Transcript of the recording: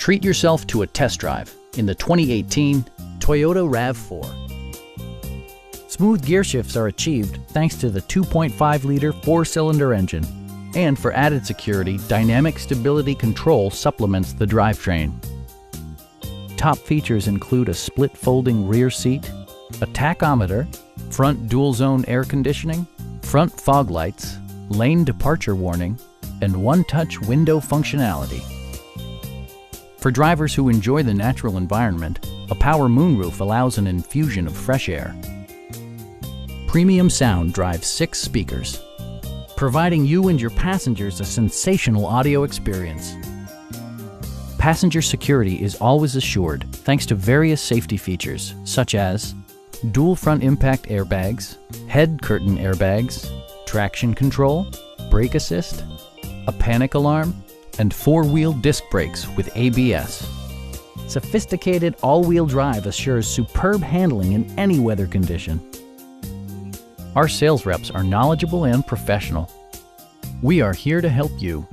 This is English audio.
Treat yourself to a test drive in the 2018 Toyota RAV4. Smooth gear shifts are achieved thanks to the 2.5-liter four-cylinder engine. And for added security, dynamic stability control supplements the drivetrain. Top features include a split folding rear seat, a tachometer, front dual-zone air conditioning, front fog lights, lane departure warning, and one-touch window functionality. For drivers who enjoy the natural environment, a power moonroof allows an infusion of fresh air. Premium sound drives 6 speakers, providing you and your passengers a sensational audio experience. Passenger security is always assured thanks to various safety features such as dual front impact airbags, head curtain airbags, traction control, brake assist, a panic alarm, and 4-wheel disc brakes with ABS. Sophisticated all-wheel drive assures superb handling in any weather condition. Our sales reps are knowledgeable and professional. We are here to help you.